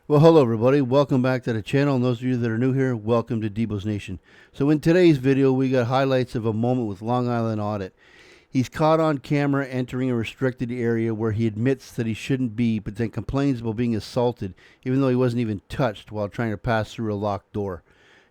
Well, hello everybody. Welcome back to the channel. And those of you that are new here, welcome to Debos Nation. So in today's video, we got highlights of a moment with Long Island Audit. He's caught on camera entering a restricted area where he admits that he shouldn't be, but then complains about being assaulted, even though he wasn't even touched while trying to pass through a locked door.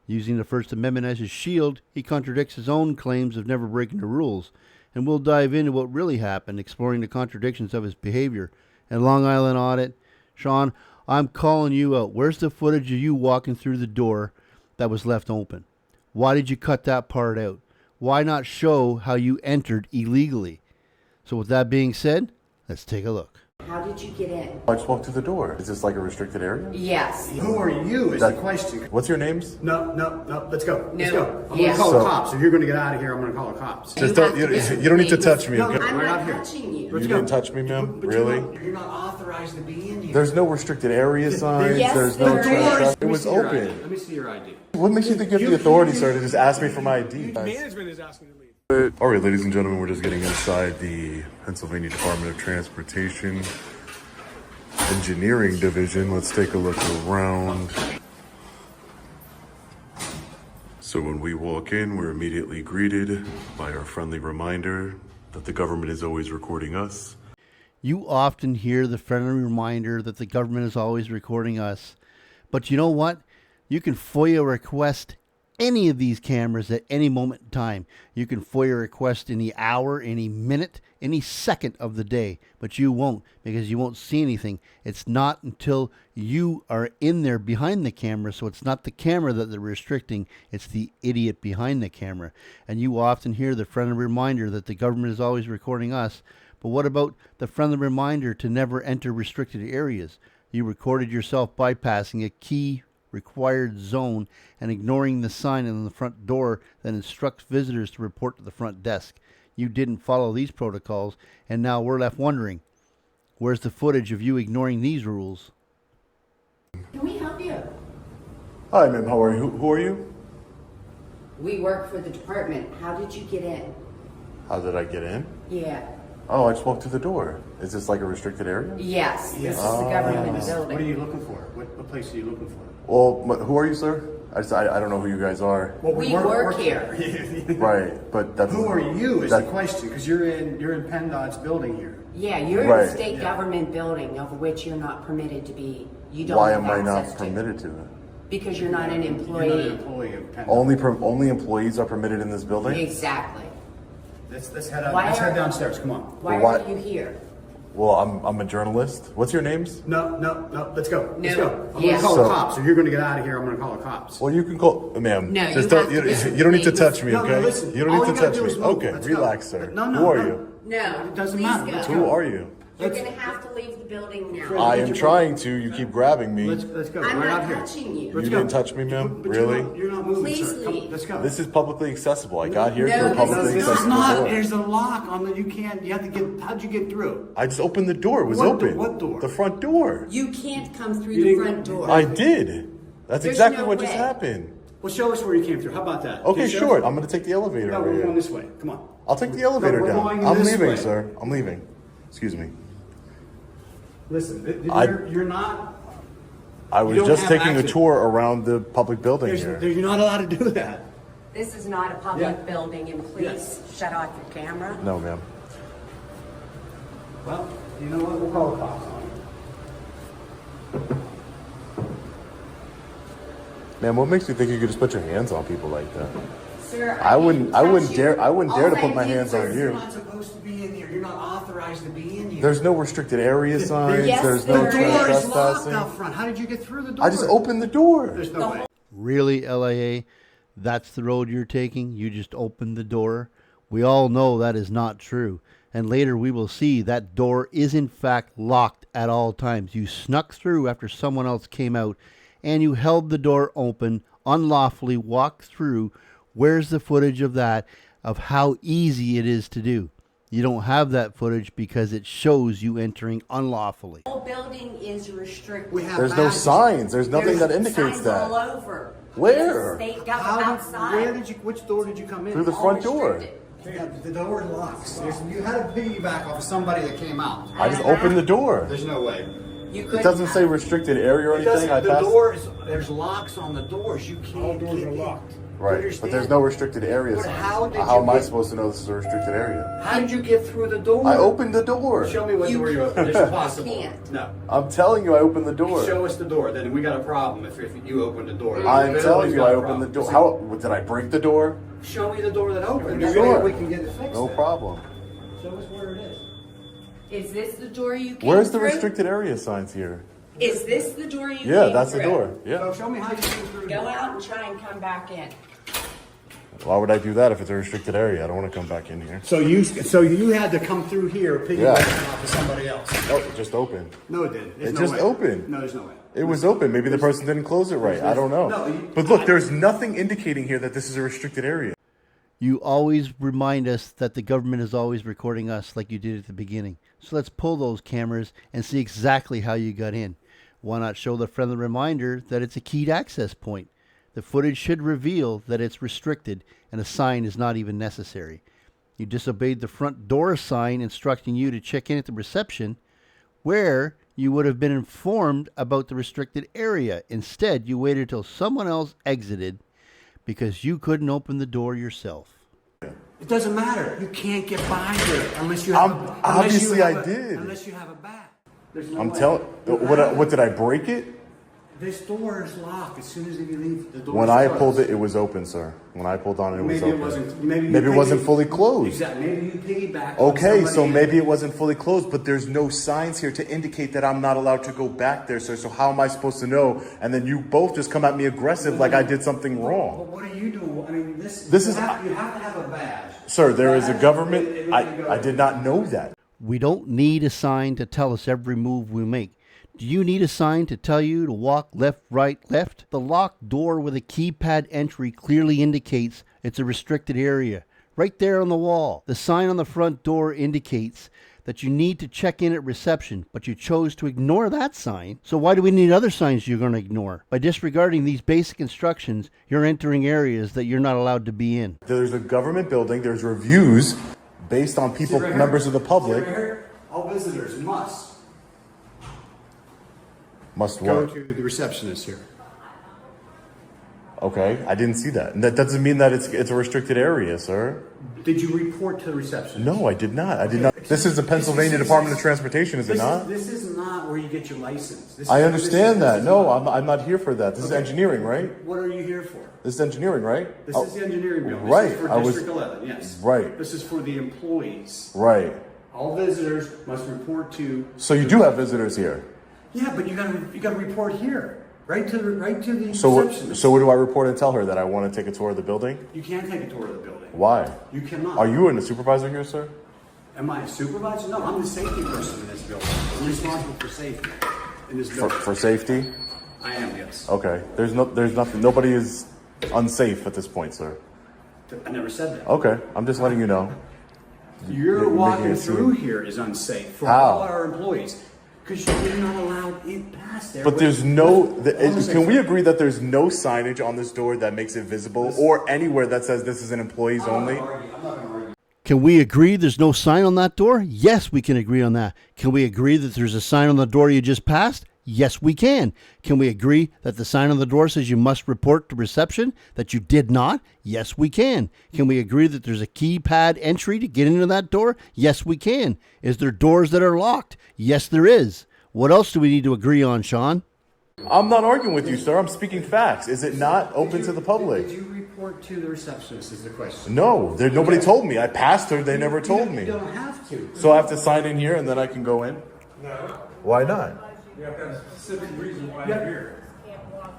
Using the First Amendment as his shield, he contradicts his own claims of never breaking the rules. And we'll dive into what really happened, exploring the contradictions of his behavior. And Long Island Audit, Sean, I'm calling you out. Where's the footage of you walking through the door that was left open? Why did you cut that part out? Why not show how you entered illegally? So with that being said, let's take a look. How did you get in? I just walked through the door. Is this like a restricted area? Yes. Who are you is the question. What's your names? No, let's go. Let's No. go. I'm Yeah. going to call So- the cops. If you're going to get out of here, I'm going to call the cops. Just don't, you don't need to touch me, No, okay? I'm We're not not here. touching you. You didn't touch me, ma'am? But Really? You're not authorized to be in here. There's no restricted area signs. Yes, There's no there trespass. is. It was open. Let me see your ID. What makes you think you have the authority, sir, to just ask me for my ID? Management is asking to leave. All right, ladies and gentlemen, we're just getting inside the Pennsylvania Department of Transportation Engineering Division. Let's take a look around. So when we walk in, we're immediately greeted by our friendly reminder that the government is always recording us. You often hear the friendly reminder that the government is always recording us. But you know what? You can FOIA request any of these cameras at any moment in time. You can FOIA request any hour, any minute, any second of the day. But you won't, because you won't see anything. It's not until you are in there behind the camera. So it's not the camera that they're restricting. It's the idiot behind the camera. And you often hear the friendly reminder that the government is always recording us. But what about the friendly reminder to never enter restricted areas? You recorded yourself bypassing a key required zone and ignoring the sign on the front door that instructs visitors to report to the front desk. You didn't follow these protocols, and now we're left wondering, where's the footage of you ignoring these rules? Can we help you? Hi, ma'am. How are you? Who are you? We work for the department. How did you get in? How did I get in? Yeah. Oh, I just walked through the door. Is this like a restricted area? Yes. This is the government What are building. you looking for? What place are you looking for? Well, who are you, sir? I don't know who you guys are. Well, We work here. Right, but that's... Who are you is the that- question, because you're in PennDOT's building here. Yeah, you're in Right. a state government building over which you're not permitted to be. You don't Why have am I access not to. permitted to it? Because you're not an You're not an employee. employee of PennDOT. Only employees are permitted in this building? Exactly. Let's head out. Why Let's are- head downstairs. Come on. Why Well, are you here? Well, I'm a journalist. What's your names? No. Let's go. Let's No. go. I'm Yeah. gonna call So- the cops. If you're gonna get out of here, I'm gonna call the cops. Well, you can call... Ma'am, No, just you don't, have to listen, you don't need to please. touch me, No, okay? listen. You don't All need you to gotta touch do me. is move. Okay, Let's go. relax, sir. No, Who are no. you? No. It doesn't please matter. go. Let's Who are you? You're going to have to leave the building now. I am trying to. You keep grabbing me. Let's go. I'm We're not out here. touching you. You Let's go. didn't touch me, ma'am? But Really? You're not moving, Please sir. Come, leave. let's go. This is publicly accessible. I got here No, through a this publicly is This accessible is not. door. There's a lock on the. You can't. You have to get. How'd you get through? I just opened the door. It was What open. what door? The front door. You can't come through You the didn't- front door. I did. That's There's exactly no what just way. happened. Well, show us where you came through. How about that? Okay, Can you show sure. us? I'm going to take the elevator No, over we're here. going this way. Come on. I'll take the elevator we're going down. I'm this leaving, way. sir. I'm leaving. Excuse me. Listen, I- you're not. I You was don't just have taking a access. tour around the public building here. You're not allowed to do that. This is not a public Yeah. building, and please shut off your camera. No, ma'am. Well, you know what? We'll call the cops on you. Ma'am, what makes you think you could just put your hands on people like that? Sir, I wouldn't didn't touch dare you. I wouldn't dare All to put I my did hands was- on You're you. not supposed to be in here. You're not authorized to be in here. There's no restricted area signs. Yes, There's there no is. The door is locked trespassing. out front. How did you get through the door? I just opened the door. There's no way. Really, LAA? That's the road you're taking? You just opened the door? We all know that is not true. And later we will see that door is in fact locked at all times. You snuck through after someone else came out, and you held the door open, unlawfully walked through. Where's the footage of that, of how easy it is to do? You don't have that footage because it shows you entering unlawfully. The whole building is restricted. We have There's no badges. signs. There's nothing that There's indicates signs that. all over. Where? Yes, they got How outside. Where did you? Which door did you come in? Through the All front door. restricted. Yeah, the door locks. You had a piggyback off of somebody that came out. I just opened the door. There's no way. You It couldn't doesn't say have. restricted area or It anything. doesn't, I the passed. doors, there's locks on the doors. You All can't doors get are in. locked. Right, but there's no restricted areas. But how did How you am I get- supposed to know this is a restricted area? How did you get through the door? I opened the door. Show me what You door you can't. opened. It's impossible. You can't. No. I'm telling you, I opened the door. Show us the door. Then we got a problem if you opened the door. I'm We've telling always you, got I a opened the problem. door. How did I break the door? Show me the door that opened. Sure. Maybe we can get it fixed. No then. problem. Show us where it is. Is this the door you came Where's the through? restricted area signs here? Is this the door you came Yeah, that's the through? door. Yeah. So show me how you came through. Go out and try and come back in. Why would I do that if it's a restricted area? I don't want to come back in here. So you had to come through here, piggybacking Yeah. off of somebody else. Oh, it just opened. No, it didn't. There's It no just way. opened. No, there's no way. It was open. Maybe the person didn't close it right. I don't know. No, But look, there's nothing indicating here that this is a restricted area. You always remind us that the government is always recording us like you did at the beginning. So let's pull those cameras and see exactly how you got in. Why not show the friendly reminder that it's a keyed access point? The footage should reveal that it's restricted and a sign is not even necessary. You disobeyed the front door sign instructing you to check in at the reception, where you would have been informed about the restricted area. Instead, you waited till someone else exited because you couldn't open the door yourself. It doesn't matter. You can't get by here unless you have. Obviously I did. Unless you have a bat. There's no I'm way. telling. What did I break it? This door is locked. As soon as you leave, the door. When is I closed. pulled it, it was open, sir. When I pulled on it, it was Maybe open. it wasn't. Maybe Maybe it wasn't fully closed. Exactly. Maybe you piggyback. Okay, so maybe it wasn't fully closed, but there's no signs here to indicate that I'm not allowed to go back there, sir. So how am I supposed to know? And then you both just come at me aggressive like I did something But wrong. what are you doing? I mean, This you is- have to have a badge. Sir, there is a Badge, government. it can go. I did not know that. We don't need a sign to tell us every move we make. Do you need a sign to tell you to walk left, right, left? The locked door with a keypad entry clearly indicates it's a restricted area. Right there on the wall. The sign on the front door indicates that you need to check in at reception, but you chose to ignore that sign. So why do we need other signs you're going to ignore? By disregarding these basic instructions, you're entering areas that you're not allowed to be in. There's a government building. There's reviews based on people, See right here? members of the See public. right here? All visitors must Must go work. to the receptionist here. Okay, I didn't see that. And that doesn't mean that it's a restricted area, sir. Did you report to the receptionist? No, I did not. I did not. This is the Pennsylvania Department of Transportation, is it not? This is not where you get your license. This I is- understand this that. is- No, I'm not here for that. This is engineering, right? What are you here for? This is engineering, right? This Oh, is the engineering building. right. This is for I was- District 11, yes. Right. This is for the employees. Right. All visitors must report to. So you do have visitors here. Yeah, but you gotta report here, right to the So receptionist. what do I report and tell her that I want to take a tour of the building? You can't take a tour of the building. Why? You cannot. Are you a supervisor here, sir? Am I a supervisor? No, I'm the safety person in this building. I'm responsible for safety in this For, building. for safety? I am, yes. Okay. There's nothing. Nobody is unsafe at this point, sir. I never said that. Okay. I'm just letting you know. You're Making walking it through seem- here is unsafe for How? all our employees because you're not allowed in past there. But there's no. Hold on a Can second. we agree that there's no signage on this door that makes it visible, or anywhere that says this is an employees only? I'm not going to argue. Can we agree there's no sign on that door? Yes, we can agree on that. Can we agree that there's a sign on the door you just passed? Yes, we can. Can we agree that the sign on the door says you must report to reception that you did not? Yes, we can. Can we agree that there's a keypad entry to get into that door? Yes, we can. Is there doors that are locked? Yes, there is. What else do we need to agree on, Sean? I'm not arguing with you, sir. I'm speaking facts. Is it not open to the public? Did you report to the receptionist is the question. No, nobody told me. I passed her. They never told You me. don't have to. So I have to sign in here and then I can go in? No, Why not? you have to have a specific reason why you're here.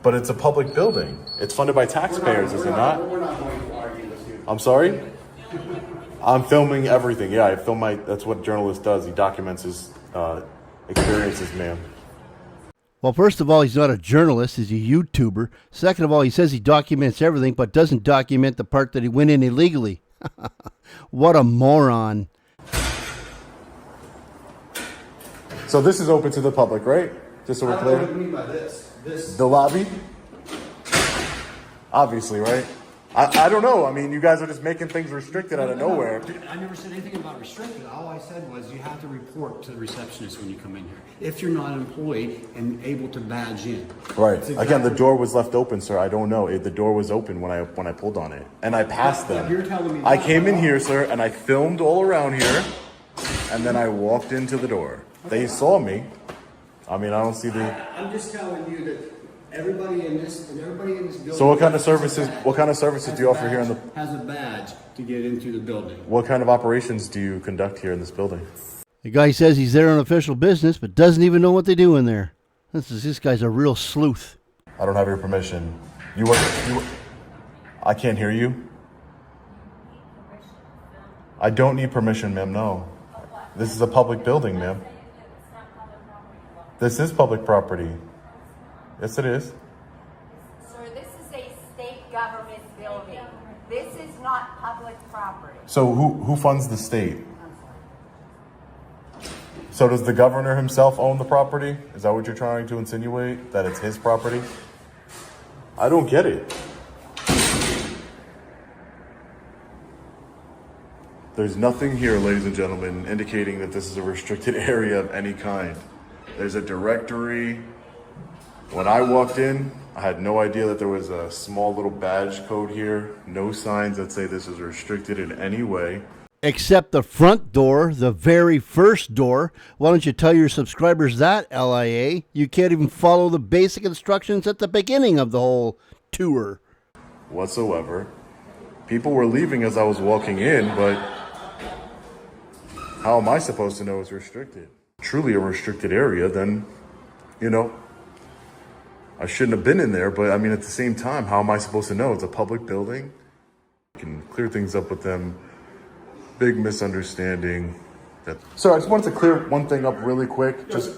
But it's a public building. It's funded by taxpayers, is it not? We're not going to argue with you. I'm sorry? I'm filming everything. Yeah, I film that's what a journalist does. He documents his experiences, ma'am. Well, first of all, he's not a journalist. He's a YouTuber. Second of all, he says he documents everything, but doesn't document the part that he went in illegally. What a moron. So this is open to the public, right? Just so I we're don't know what clear? you mean by this. This. The lobby? Obviously, right? I don't know. I mean, you guys are just making things restricted out of nowhere. I never said anything about restricted. All I said was you have to report to the receptionist when you come in here. If you're not an employee and able to badge in. Right. Again, the door was left open, sir. I don't know. The door was open when I pulled on it. And I passed them. You're telling me I that. came in here, sir, and I filmed all around here. And then I walked into the door. They saw me. I mean, I don't see the... I'm just telling you that everybody in this building... So what kind of services do you offer here in the... Has a badge to get into the building. What kind of operations do you conduct here in this building? The guy says he's there on official business, but doesn't even know what they do in there. This guy's a real sleuth. I don't have your permission. I can't hear you. I don't need permission, ma'am, no. This is a public building, ma'am. This is public property. Yes, it is. Sir, this is a state government building. This is not public property. So who funds the state? So does the governor himself own the property? Is that what you're trying to insinuate? That it's his property? I don't get it. There's nothing here, ladies and gentlemen, indicating that this is a restricted area of any kind. There's a directory. When I walked in, I had no idea that there was a small little badge code here. No signs that say this is restricted in any way. Except the front door, the very first door. Why don't you tell your subscribers that, LIA? You can't even follow the basic instructions at the beginning of the whole tour. Whatsoever. People were leaving as I was walking in, but how am I supposed to know it's restricted? Truly a restricted area, then, I shouldn't have been in there, but I mean, at the same time, how am I supposed to know? It's a public building. I can clear things up with them. Big misunderstanding. Sir, I just wanted to clear one thing up really quick. This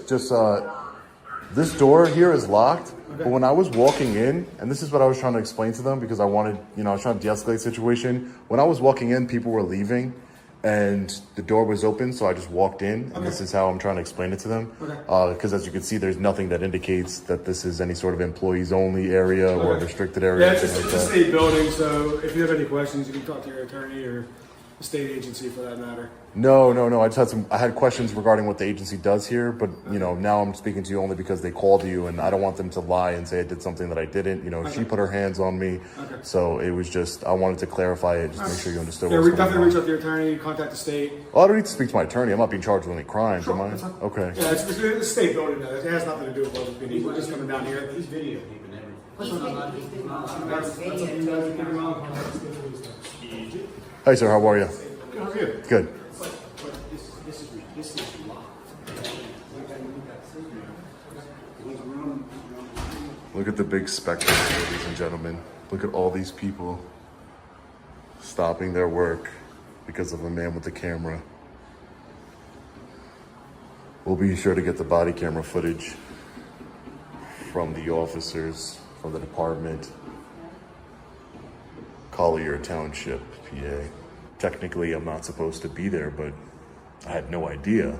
door here is locked, but when I was walking in, and this is what I was trying to explain to them because I wanted, I was trying to de-escalate the situation. When I was walking in, people were leaving and the door was open, so I just walked in, and this is how I'm trying to explain it to them. Because as you can see, there's nothing that indicates that this is any sort of employees only area or restricted area. Yeah, it's a state building, so if you have any questions, you can talk to your attorney or the state agency for that matter. No. I had questions regarding what the agency does here, but now I'm speaking to you only because they called you, and I don't want them to lie and say I did something that I didn't. She put her hands on me, so it was just I wanted to clarify it, just to make sure you understood. Yeah, we definitely reach out to your attorney, contact the state. Oh, I don't need to speak to my attorney. I'm not being charged with any crimes, am I? Okay. Yeah, it's a state building. Though. It has nothing to do with public meetings. We're just coming down here. He's videotaping everything. Hi, sir. How are you? How are you? Good. This is locked. Look at the big spectacle, ladies and gentlemen. Look at all these people stopping their work because of a man with a camera. We'll be sure to get the body camera footage from the officers, from the department, Collier Township, PA. Technically, I'm not supposed to be there, but I had no idea.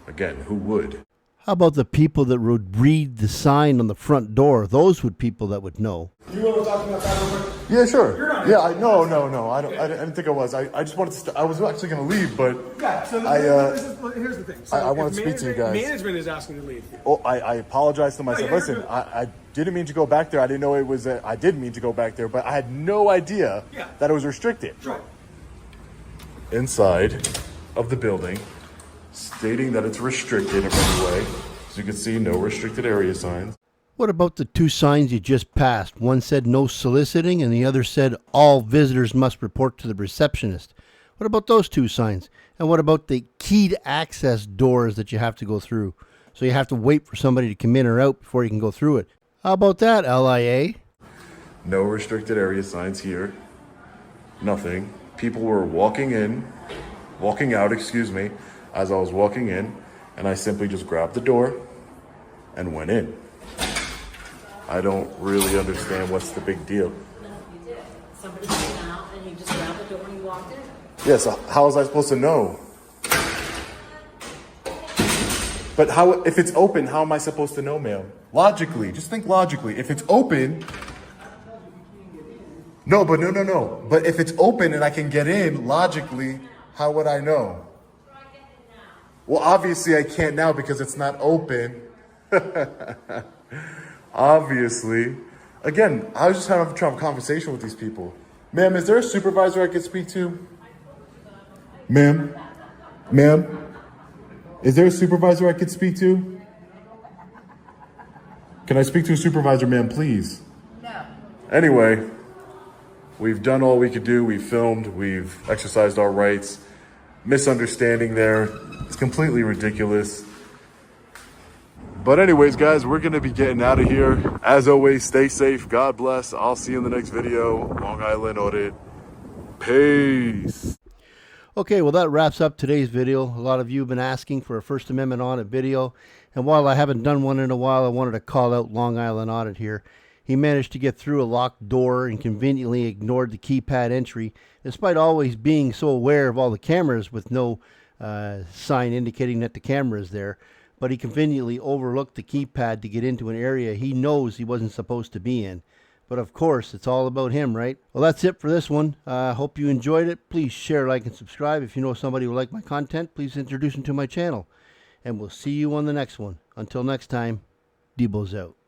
Again, who would? How about the people that would read the sign on the front door? Those would people that would know. You want to talk about that real quick? Yeah, sure. You're not No. I didn't think I was. I just wanted to. I was actually going to leave, but Yeah. So here's the thing. So I want to speak to you guys. Management is asking to leave. Oh, I apologize to myself. No, you're Listen, good. I didn't mean to go back there. I didn't know it was. I did mean to go back there, but I had no idea that it was restricted. Sure. Inside of the building, stating that it's restricted in any way. As you can see, no restricted area signs. What about the two signs you just passed? One said no soliciting and the other said all visitors must report to the receptionist. What about those two signs? And what about the keyed access doors that you have to go through? So you have to wait for somebody to come in or out before you can go through it. How about that, LIA? No restricted area signs here. Nothing. People were walking out, as I was walking in, and I simply just grabbed the door and went in. I don't really understand what's the big deal. You did. Somebody came out and you just grabbed the door and you walked in. Yeah, so how was I supposed to know? But if it's open, how am I supposed to know, ma'am? Logically, just think logically. If it's open, No, but no. But if it's open and I can get in, logically, how would I know? Well, obviously I can't now because it's not open. Obviously. Again, I was just trying to have a conversation with these people. Ma'am, is there a supervisor I could speak to? Ma'am? Is there a supervisor I could speak to? Can I speak to a supervisor, ma'am, please? No. Anyway, we've done all we could do. We've filmed. We've exercised our rights. Misunderstanding there. It's completely ridiculous. But anyways, guys, we're going to be getting out of here. As always, stay safe. God bless. I'll see you in the next video. Long Island Audit. Peace. Okay, well, that wraps up today's video. A lot of you have been asking for a First Amendment audit video. And while I haven't done one in a while, I wanted to call out Long Island Audit here. He managed to get through a locked door and conveniently ignored the keypad entry, despite always being so aware of all the cameras with no sign indicating that the camera is there. But he conveniently overlooked the keypad to get into an area he knows he wasn't supposed to be in. But of course, it's all about him, right? Well, that's it for this one. Hope you enjoyed it. Please share, like, and subscribe. If you know somebody who like my content, please introduce them to my channel. And we'll see you on the next one. Until next time, Debos out.